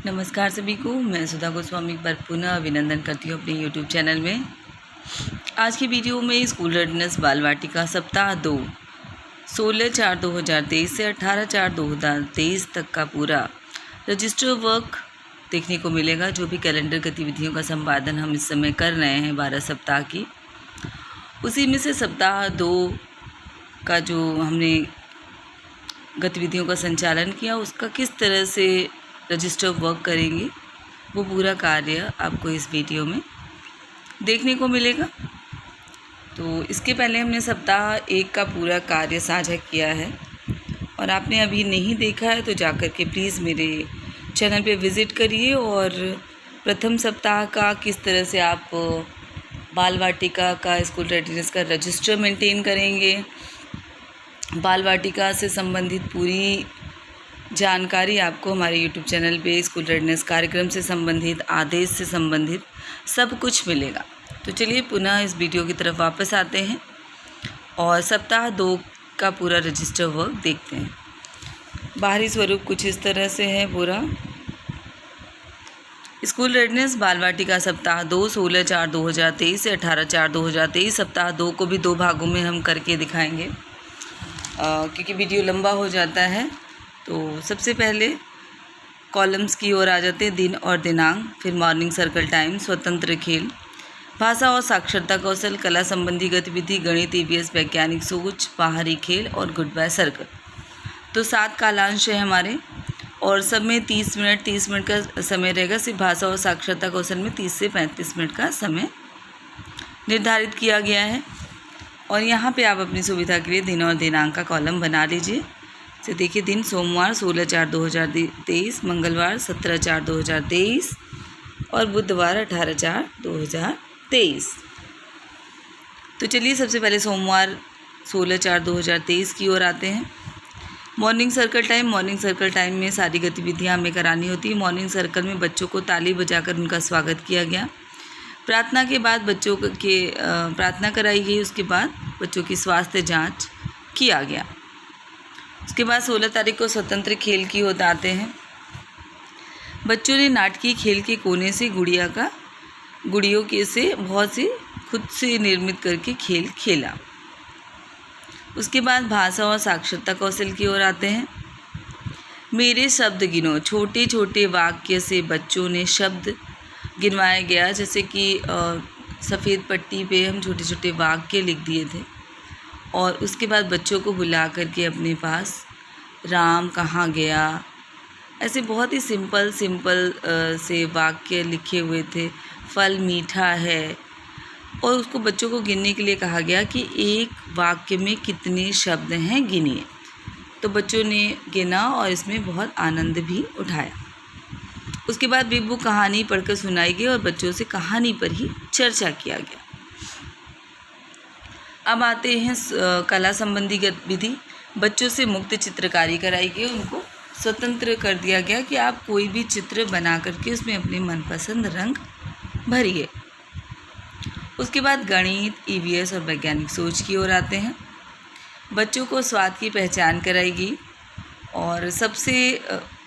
नमस्कार सभी को। मैं सुधा गोस्वामी पर पुनः अभिनंदन करती हूँ अपने YouTube चैनल में। आज की वीडियो में स्कूल रेडनेस बाल वाटिका सप्ताह 2 16/4/2023 से 18/4/2023 तक का पूरा रजिस्टर वर्क देखने को मिलेगा। जो भी कैलेंडर गतिविधियों का संपादन हम इस समय कर रहे हैं 12 सप्ताह की, उसी में से सप्ताह 2 का जो हमने गतिविधियों का संचालन किया उसका किस तरह से रजिस्टर वर्क करेंगे, वो पूरा कार्य आपको इस वीडियो में देखने को मिलेगा। तो इसके पहले हमने सप्ताह 1 का पूरा कार्य साझा किया है और आपने अभी नहीं देखा है तो जाकर के प्लीज़ मेरे चैनल पे विज़िट करिए और प्रथम सप्ताह का किस तरह से आप बाल वाटिका का स्कूल रेडीनेस का रजिस्टर मेंटेन करेंगे, बाल वाटिका से संबंधित पूरी जानकारी आपको हमारे YouTube चैनल पे स्कूल रेडनेस कार्यक्रम से संबंधित, आदेश से संबंधित सब कुछ मिलेगा। तो चलिए पुनः इस वीडियो की तरफ वापस आते हैं और सप्ताह 2 का पूरा रजिस्टर वर्क देखते हैं। बाहरी स्वरूप कुछ इस तरह से है पूरा। स्कूल रेडनेस बाल वाटिका सप्ताह 2 16/4/2023 से 18/4/2023। सप्ताह 2 को भी 2 भागों में हम करके दिखाएंगे क्योंकि वीडियो लंबा हो जाता है। तो सबसे पहले कॉलम्स की ओर आ जाते हैं। दिन और दिनांक, फिर मॉर्निंग सर्कल टाइम, स्वतंत्र खेल, भाषा और साक्षरता कौशल, कला संबंधी गतिविधि, गणित, ईवीएस, वैज्ञानिक सोच, बाहरी खेल और गुड बाय सर्कल। तो 7 कालांश है हमारे और सब में 30 मिनट का समय रहेगा। सिर्फ भाषा और साक्षरता कौशल में 30 से 35 मिनट का समय निर्धारित किया गया है। और यहाँ पे आप अपनी सुविधा के लिए दिन और दिनांक का कॉलम बना लीजिए। तो देखिए, दिन सोमवार 16/4/2023, मंगलवार 17/4/2023 और बुधवार 18/4/2023। तो चलिए सबसे पहले सोमवार 16/4/2023 की ओर आते हैं। मॉर्निंग सर्कल टाइम में सारी गतिविधियां हमें करानी होती है। मॉर्निंग सर्कल में बच्चों को ताली बजाकर उनका स्वागत किया गया। प्रार्थना के बाद बच्चों के प्रार्थना कराई गई। उसके बाद बच्चों की स्वास्थ्य जांच किया गया। उसके बाद 16 तारीख को स्वतंत्र खेल की ओर आते हैं। बच्चों ने नाटकीय खेल के कोने से गुड़ियों के से बहुत से खुद से निर्मित करके खेल खेला। उसके बाद भाषा और साक्षरता कौशल की ओर आते हैं। मेरे शब्द गिनो, छोटे छोटे वाक्य से बच्चों ने शब्द गिनवाया गया। जैसे कि सफ़ेद पट्टी पे हम छोटे छोटे वाक्य लिख दिए थे और उसके बाद बच्चों को बुला करके अपने पास राम कहाँ गया, ऐसे बहुत ही सिंपल से वाक्य लिखे हुए थे। फल मीठा है और उसको बच्चों को गिनने के लिए कहा गया कि एक वाक्य में कितने शब्द हैं, गिनिए। तो बच्चों ने गिना और इसमें बहुत आनंद भी उठाया। उसके बाद बिग बुक कहानी पढ़कर सुनाई गई और बच्चों से कहानी पर ही चर्चा किया गया। अब आते हैं कला संबंधी गतिविधि। बच्चों से मुक्त चित्रकारी कराई गई। उनको स्वतंत्र कर दिया गया कि आप कोई भी चित्र बना करके उसमें अपने मनपसंद रंग भरिए। उसके बाद गणित, ईवीएस और वैज्ञानिक सोच की ओर आते हैं। बच्चों को स्वाद की पहचान कराई गई और सबसे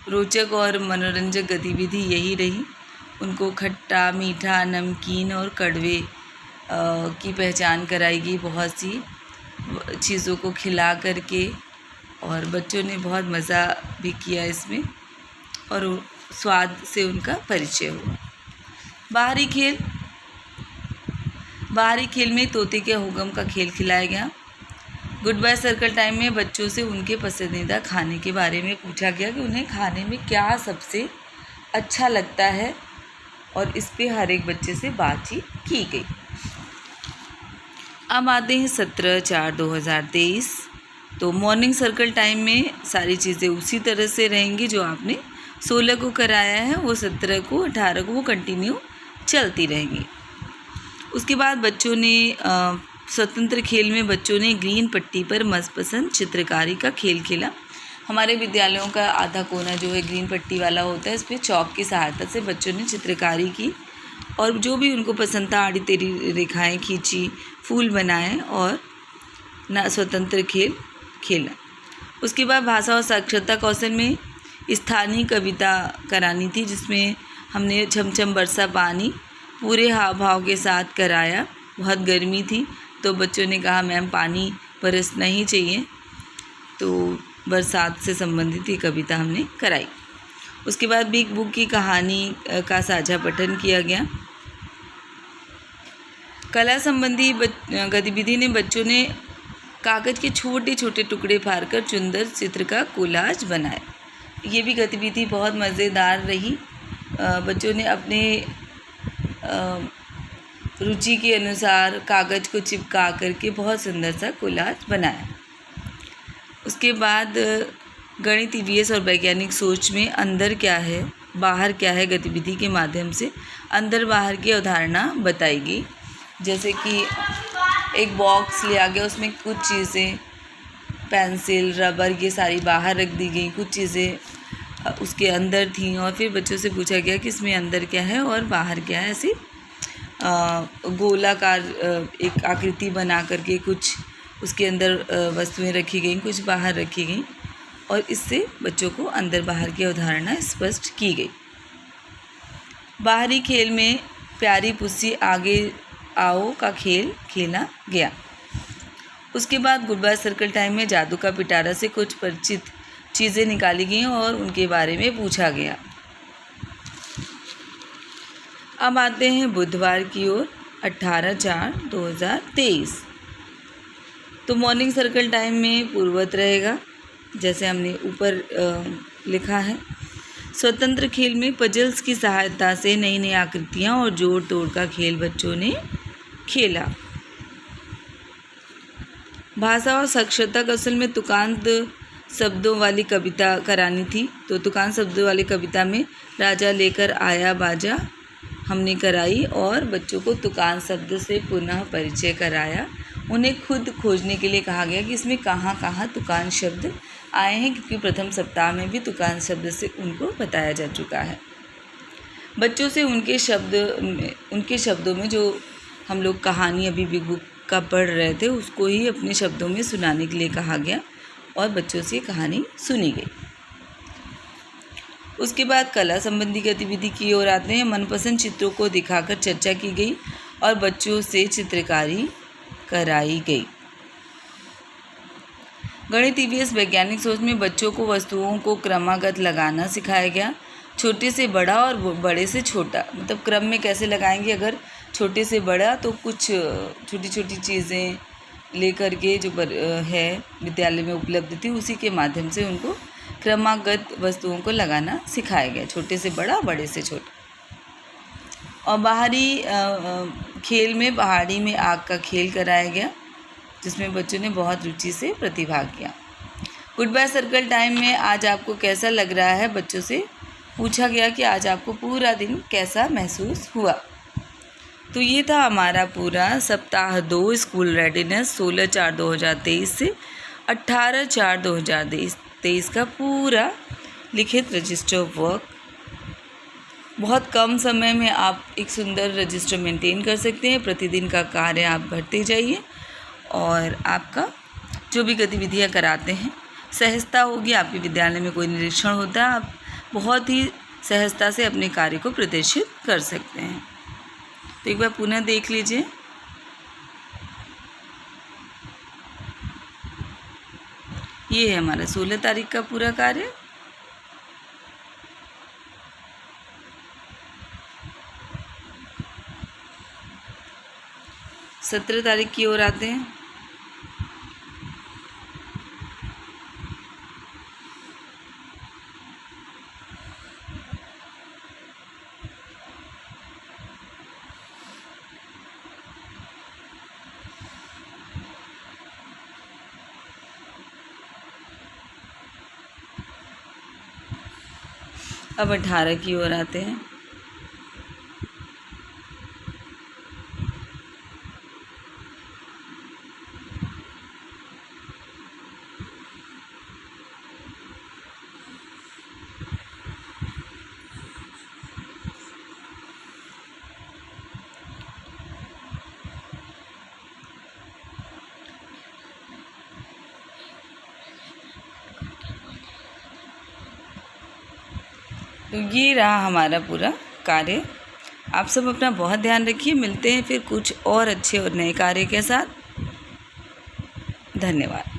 रोचक और मनोरंजक गतिविधि यही रही। उनको खट्टा, मीठा, नमकीन और कड़वे की पहचान कराई गई बहुत सी चीज़ों को खिला करके और बच्चों ने बहुत मज़ा भी किया इसमें और स्वाद से उनका परिचय हुआ। बाहरी खेल में तोते के हुक्म का खेल खिलाया गया। गुड बाय सर्कल टाइम में बच्चों से उनके पसंदीदा खाने के बारे में पूछा गया कि उन्हें खाने में क्या सबसे अच्छा लगता है और इस पे हर एक बच्चे से बातचीत की गई। अब आते हैं 17/4/2023। तो मॉर्निंग सर्कल टाइम में सारी चीज़ें उसी तरह से रहेंगी जो आपने 16 को कराया है, वो 17 को 18 को वो कंटिन्यू चलती रहेंगी। उसके बाद बच्चों ने स्वतंत्र खेल में बच्चों ने ग्रीन पट्टी पर मनपसंद चित्रकारी का खेल खेला। हमारे विद्यालयों का आधा कोना जो है ग्रीन पट्टी वाला होता है, इस पर चॉक की सहायता से बच्चों ने चित्रकारी की और जो भी उनको पसंद था आड़ी तेरी रेखाएं खींची, फूल बनाए और स्वतंत्र खेल खेला। उसके बाद भाषा और साक्षरता कौशल में स्थानीय कविता करानी थी, जिसमें हमने छमछम बरसा पानी पूरे हाव भाव के साथ कराया। बहुत गर्मी थी तो बच्चों ने कहा मैम पानी बरसना ही चाहिए, तो बरसात से संबंधित ये कविता हमने कराई। उसके बाद बिग बुक की कहानी का साझा पठन किया गया। कला संबंधी गतिविधि ने बच्चों ने कागज़ के छोटे छोटे टुकड़े फाड़कर सुंदर चित्र का कोलाज बनाया। ये भी गतिविधि बहुत मज़ेदार रही। बच्चों ने अपने रुचि के अनुसार कागज़ को चिपका करके बहुत सुंदर सा कोलाज बनाया। उसके बाद गणित, ईवीएस और वैज्ञानिक सोच में अंदर क्या है बाहर क्या है गतिविधि के माध्यम से अंदर बाहर की अवधारणा बताई गई। जैसे कि एक बॉक्स लिया गया, उसमें कुछ चीज़ें पेंसिल, रबर ये सारी बाहर रख दी गई, कुछ चीज़ें उसके अंदर थीं और फिर बच्चों से पूछा गया कि इसमें अंदर क्या है और बाहर क्या है। ऐसी गोलाकार एक आकृति बना करके कुछ उसके अंदर वस्तुएं रखी गई, कुछ बाहर रखी गई और इससे बच्चों को अंदर बाहर की अवधारणा स्पष्ट की गई। बाहरी खेल में प्यारी पुस्सी आगे आओ का खेल खेला गया। उसके बाद गुड बाय सर्कल टाइम में जादू का पिटारा से कुछ परिचित चीज़ें निकाली गई और उनके बारे में पूछा गया। अब आते हैं बुधवार की ओर, 18/4/2023। तो मॉर्निंग सर्कल टाइम में पूर्ववत रहेगा, जैसे हमने ऊपर लिखा है। स्वतंत्र खेल में पजल्स की सहायता से नई नई आकृतियाँ और जोड़ तोड़ का खेल बच्चों ने खेला। भाषा और साक्षरता कौशल में तुकांत शब्दों वाली कविता करानी थी। तो तुकांत शब्दों वाली कविता में राजा लेकर आया बाजा हमने कराई और बच्चों को तुकांत शब्द से पुनः परिचय कराया। उन्हें खुद खोजने के लिए कहा गया कि इसमें कहाँ कहाँ तुकांत शब्द आए हैं, क्योंकि प्रथम सप्ताह में भी तुकांत शब्द से उनको बताया जा चुका है। बच्चों से उनके शब्दों में जो हम लोग कहानी अभी बिग बुक का पढ़ रहे थे उसको ही अपने शब्दों में सुनाने के लिए कहा गया और बच्चों से कहानी सुनी गई। उसके बाद कला संबंधी गतिविधि की ओर आते हैं। मनपसंद चित्रों को दिखाकर चर्चा की गई और बच्चों से चित्रकारी कराई गई। गणित, ईवीएस, वैज्ञानिक सोच में बच्चों को वस्तुओं को क्रमागत लगाना सिखाया गया। छोटे से बड़ा और बड़े से छोटा, मतलब क्रम में कैसे लगाएंगे। अगर छोटे से बड़ा तो कुछ छोटी छोटी चीज़ें लेकर के जो है विद्यालय में उपलब्ध थी उसी के माध्यम से उनको क्रमागत वस्तुओं को लगाना सिखाया गया, छोटे से बड़ा, बड़े से छोटा। और बाहरी खेल में पहाड़ी में आग का खेल कराया गया, जिसमें बच्चों ने बहुत रुचि से प्रतिभाग किया। गुड बाय सर्कल टाइम में आज आपको कैसा लग रहा है, बच्चों से पूछा गया कि आज आपको पूरा दिन कैसा महसूस हुआ। तो ये था हमारा पूरा सप्ताह 2 स्कूल रेडीनेस 16/4/2023 से 18/4/2023 का पूरा लिखित रजिस्टर वर्क। बहुत कम समय में आप एक सुंदर रजिस्टर मेंटेन कर सकते हैं। प्रतिदिन का कार्य आप भरते जाइए और आपका जो भी गतिविधियां कराते हैं सहजता होगी। आपके विद्यालय में कोई निरीक्षण होता है, आप बहुत ही सहजता से अपने कार्य को प्रदर्शित कर सकते हैं। तो एक बार पुनः देख लीजिए। ये है हमारा 16 तारीख का पूरा कार्य। सत्रह तारीख की ओर आते हैं। अब 18 की ओर आते हैं। तो ये रहा हमारा पूरा कार्य। आप सब अपना बहुत ध्यान रखिए। मिलते हैं फिर कुछ और अच्छे और नए कार्य के साथ। धन्यवाद।